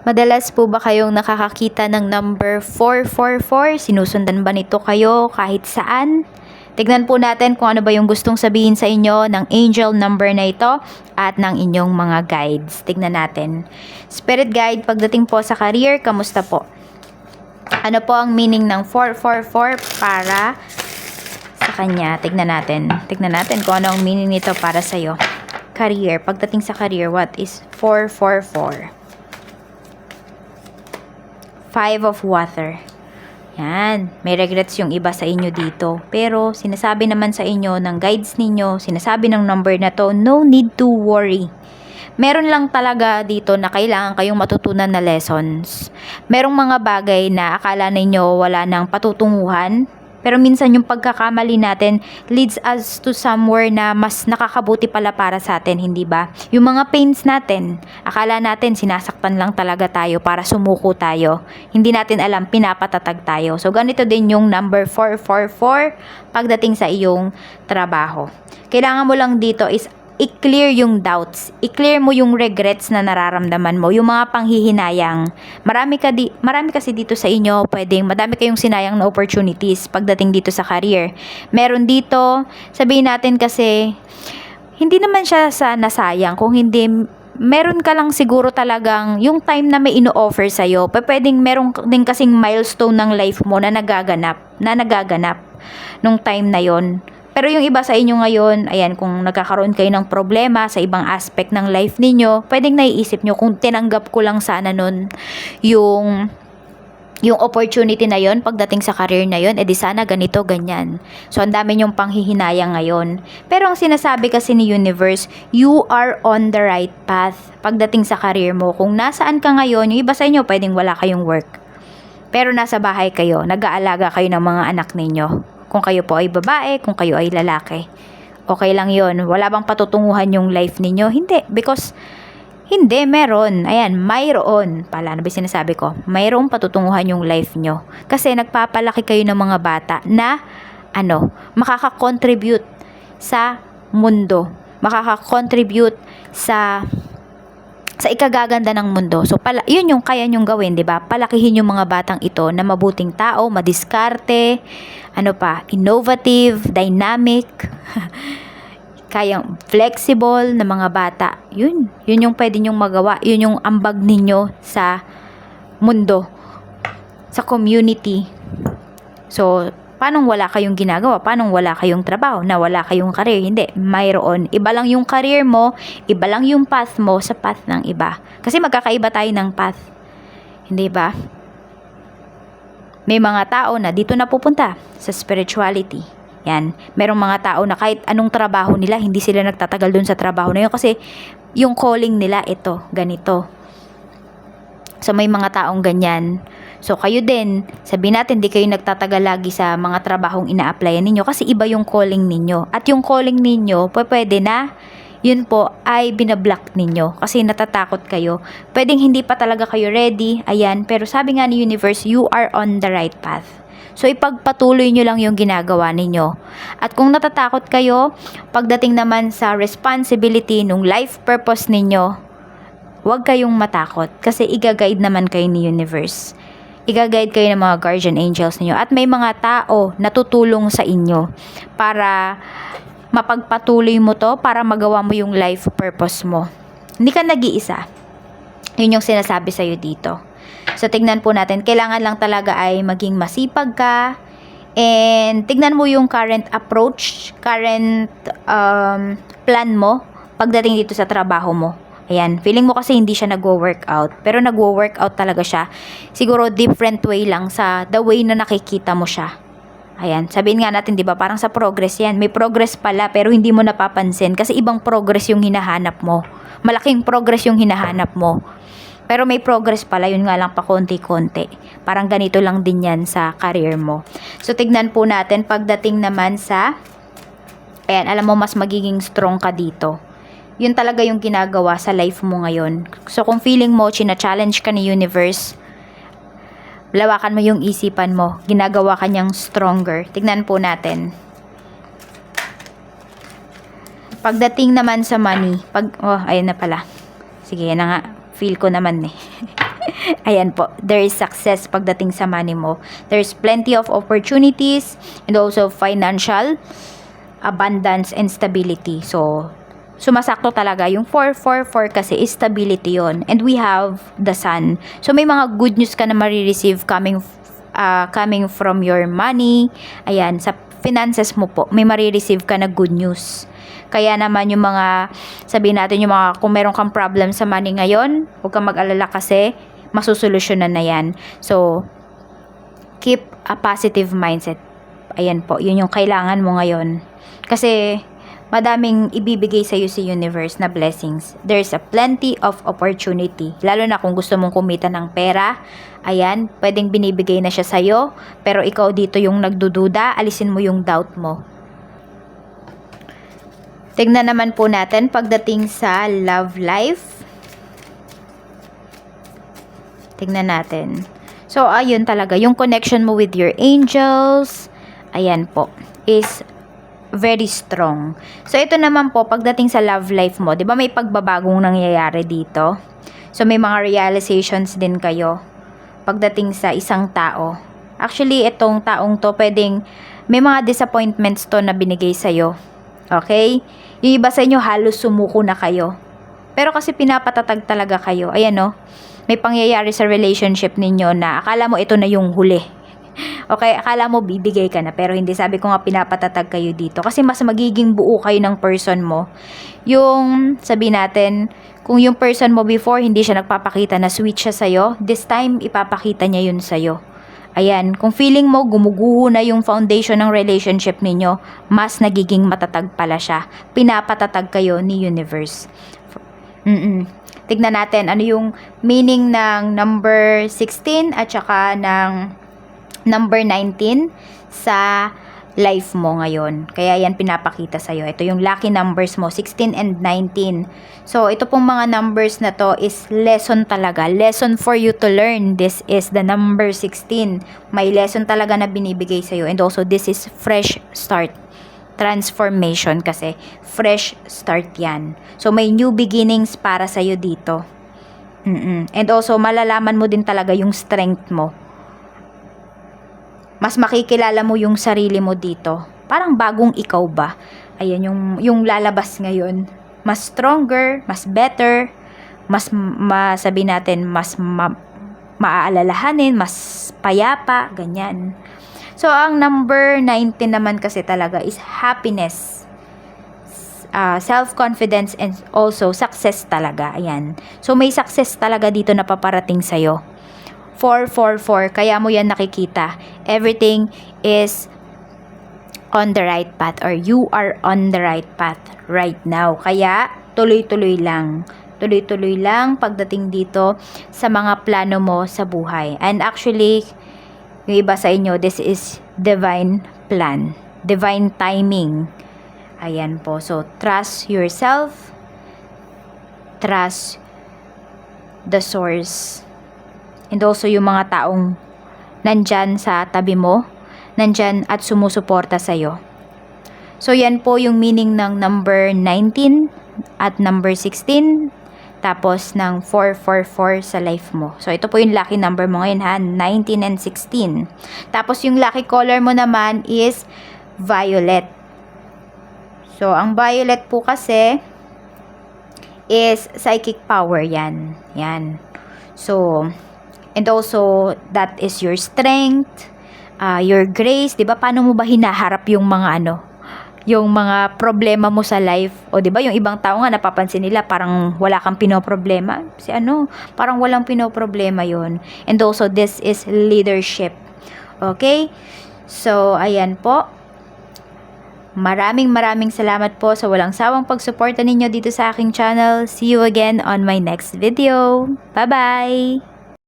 Madalas po ba kayong nakakakita ng number 444? Sinusundan ba nito kayo kahit saan? Tignan po natin kung ano ba yung gustong sabihin sa inyo ng angel number na ito at ng inyong mga guides. Tignan natin. Spirit guide, pagdating po sa career, kamusta po? Ano po ang meaning ng 444 para sa kanya? Tignan natin. Tignan natin kung ano ang meaning nito para sa'yo. Career, pagdating sa career, what is 444? Five of water. Yan. May regrets yung iba sa inyo dito. Pero, sinasabi naman sa inyo ng guides ninyo, sinasabi ng number na to, no need to worry. Meron lang talaga dito na kailangan kayong matutunan na lessons. Merong mga bagay na akala ninyo wala nang patutunguhan. Pero minsan yung pagkakamali natin leads us to somewhere na mas nakakabuti pala para sa atin, hindi ba? Yung mga pains natin, akala natin sinasaktan lang talaga tayo para sumuko tayo. Hindi natin alam, pinapatatag tayo. So ganito din yung number 444 pagdating sa iyong trabaho. Kailangan mo lang dito is i-clear yung doubts. I-clear mo yung regrets na nararamdaman mo, yung mga panghihinayang. Marami kasi dito sa inyo, madami kayong sinayang na opportunities pagdating dito sa career. Meron dito, sabihin natin kasi, hindi naman siya sa nasayang, kung hindi, meron ka lang siguro talagang yung time na may ino-offer sa'yo, pwedeng meron din kasing milestone ng life mo na nagaganap nung time na yon. Pero yung iba sa inyo ngayon, ayan, kung nagkakaroon kayo ng problema sa ibang aspect ng life ninyo, pwedeng naiisip nyo kung tinanggap ko lang sana nun yung opportunity na yon pagdating sa career na yon, edi sana ganito, ganyan. So, ang dami nyong panghihinayang ngayon. Pero ang sinasabi kasi ni Universe, you are on the right path pagdating sa career mo. Kung nasaan ka ngayon, yung iba sa inyo, pwedeng wala kayong work. Pero nasa bahay kayo, nag-aalaga kayo ng mga anak ninyo. Kung kayo po ay babae, kung kayo ay lalaki. Okay lang yon. Wala bang patutunguhan yung life ninyo? Hindi. Because, hindi, meron. Ayan, mayroon. Pala, ano ba sinasabi ko? Mayroong patutunguhan yung life nyo. Kasi nagpapalaki kayo ng mga bata na, makakakontribute sa mundo. Makakakontribute sa ikagaganda ng mundo. So, yun yung kaya nyong gawin, di ba? Palakihin yung mga batang ito na mabuting tao, madiskarte, innovative, dynamic, kayang flexible na mga bata. Yun yung pwede nyong magawa. Yun yung ambag ninyo sa mundo, sa community. So, paano wala kayong ginagawa? Paano wala kayong trabaho? Na wala kayong career? Hindi, mayroon. Iba lang yung career mo, iba lang yung path mo sa path ng iba. Kasi magkakaiba tayo ng path. Hindi ba? May mga tao na dito na pupunta sa spirituality. Yan. Merong mga tao na kahit anong trabaho nila, hindi sila nagtatagal dun sa trabaho na yun kasi yung calling nila ito, ganito. So, may mga taong ganyan. So, kayo din, sabihin natin, di kayo nagtatagal lagi sa mga trabahong ina-applyan ninyo kasi iba yung calling ninyo. At yung calling ninyo, pwede na, yun po, ay binablock ninyo kasi natatakot kayo. Pwedeng hindi pa talaga kayo ready, ayan. Pero sabi nga ni Universe, you are on the right path. So, ipagpatuloy nyo lang yung ginagawa ninyo. At kung natatakot kayo, pagdating naman sa responsibility nung life purpose ninyo, huwag kayong matakot kasi i-guide naman kayo ni Universe. I-guide kayo ng mga guardian angels niyo at may mga tao na tutulong sa inyo para mapagpatuloy mo to, para magawa mo yung life purpose mo. Hindi ka nag-iisa. Yun yung sinasabi sa'yo dito. So, tignan po natin. Kailangan lang talaga ay maging masipag ka and tignan mo yung current approach, current plan mo pagdating dito sa trabaho mo. Ayan, feeling mo kasi hindi siya nagwo-workout, pero nagwo-workout talaga siya. Siguro different way lang sa the way na nakikita mo siya. Ayan, sabihin nga natin, 'di ba, parang sa progress 'yan. May progress pala pero hindi mo napapansin kasi ibang progress yung hinahanap mo. Malaking progress yung hinahanap mo. Pero may progress pala, yun nga lang pa konti-konti. Parang ganito lang din 'yan sa career mo. So tignan po natin pagdating naman sa alam mo mas magiging strong ka dito. Yun talaga yung ginagawa sa life mo ngayon. So, kung feeling mo, china-challenge ka ni Universe, lawakan mo yung isipan mo. Ginagawa ka niyang stronger. Tignan po natin. Pagdating naman sa money, ayun na pala. Sige, yan na nga. Feel ko naman eh. Ayan po, there is success pagdating sa money mo. There's plenty of opportunities and also financial abundance and stability. So, sumasakto talaga. Yung 444 kasi is stability yon. And we have the sun. So, may mga good news ka na marireceive coming from your money. Ayan, sa finances mo po, may marireceive ka na good news. Kaya naman yung mga, sabihin natin yung mga, kung meron kang problem sa money ngayon, huwag kang mag-alala kasi masusolusyonan na yan. So, keep a positive mindset. Ayan po, yun yung kailangan mo ngayon. Kasi, madaming ibibigay sa iyo si universe na blessings. There's a plenty of opportunity. Lalo na kung gusto mong kumita ng pera, ayan, pwedeng binibigay na siya sa iyo, pero ikaw dito yung nagdududa, alisin mo yung doubt mo. Tignan naman po natin pagdating sa love life. Tignan natin. So, ayun talaga, yung connection mo with your angels, ayan po, is very strong. So, ito naman po, pagdating sa love life mo, di ba may pagbabagong nangyayari dito? So, may mga realizations din kayo pagdating sa isang tao. Actually, itong taong to, pwedeng may mga disappointments to na binigay sa'yo. Okay? Yung iba sa inyo, halos sumuko na kayo. Pero kasi pinapatatag talaga kayo. Ayan no, may pangyayari sa relationship ninyo na akala mo ito na yung huli. Okay, akala mo bibigay ka na, pero hindi. Sabi ko nga, pinapatatag kayo dito kasi mas magiging buo kayo ng person mo. Yung sabi natin, kung yung person mo before hindi siya nagpapakita na sweet siya sa'yo, this time ipapakita niya yun sa'yo. Ayan, kung feeling mo gumuguho na yung foundation ng relationship ninyo, mas nagiging matatag pala siya. Pinapatatag kayo ni universe. Tignan natin ano yung meaning ng number 16 at saka ng number 19 sa life mo ngayon. Kaya yan pinapakita sa'yo. Ito yung lucky numbers mo, 16 and 19. So, ito pong mga numbers na to is lesson talaga. Lesson for you to learn. This is the number 16. May lesson talaga na binibigay sa'yo. And also, this is fresh start. Transformation kasi. Fresh start yan. So, may new beginnings para sa'yo dito. And also, malalaman mo din talaga yung strength mo. Mas makikilala mo yung sarili mo dito. Parang bagong ikaw ba? Ayan, yung lalabas ngayon. Mas stronger, mas better, mas masabi natin, mas maaalalahanin, mas payapa, ganyan. So, ang number 19 naman kasi talaga is happiness, self-confidence, and also success talaga. Ayan. So, may success talaga dito na paparating sa'yo. 444, kaya mo yan nakikita. Everything is on the right path or you are on the right path right now. Kaya tuloy-tuloy lang. Tuloy-tuloy lang pagdating dito sa mga plano mo sa buhay. And actually, yung iba sa inyo, this is divine plan. Divine timing. Ayan po. So, trust yourself. Trust the source. And also yung mga taong nandyan sa tabi mo, nandyan at sumusuporta sa'yo. So, yan po yung meaning ng number 19 at number 16, tapos ng 444 sa life mo. So, ito po yung lucky number mo ngayon ha, 19 and 16. Tapos, yung lucky color mo naman is violet. So, ang violet po kasi is psychic power yan. Yan. So, and also, that is your strength, your grace, 'di ba? Paano mo ba hinaharap yung mga yung mga problema mo sa life? O 'di ba, yung ibang tao nga napapansin nila parang wala kang pinoproblema. Si parang walang pinoproblema 'yon. And also, this is leadership. Okay? So, ayan po. Maraming salamat po sa walang sawang pagsuporta ninyo dito sa aking channel. See you again on my next video. Bye-bye!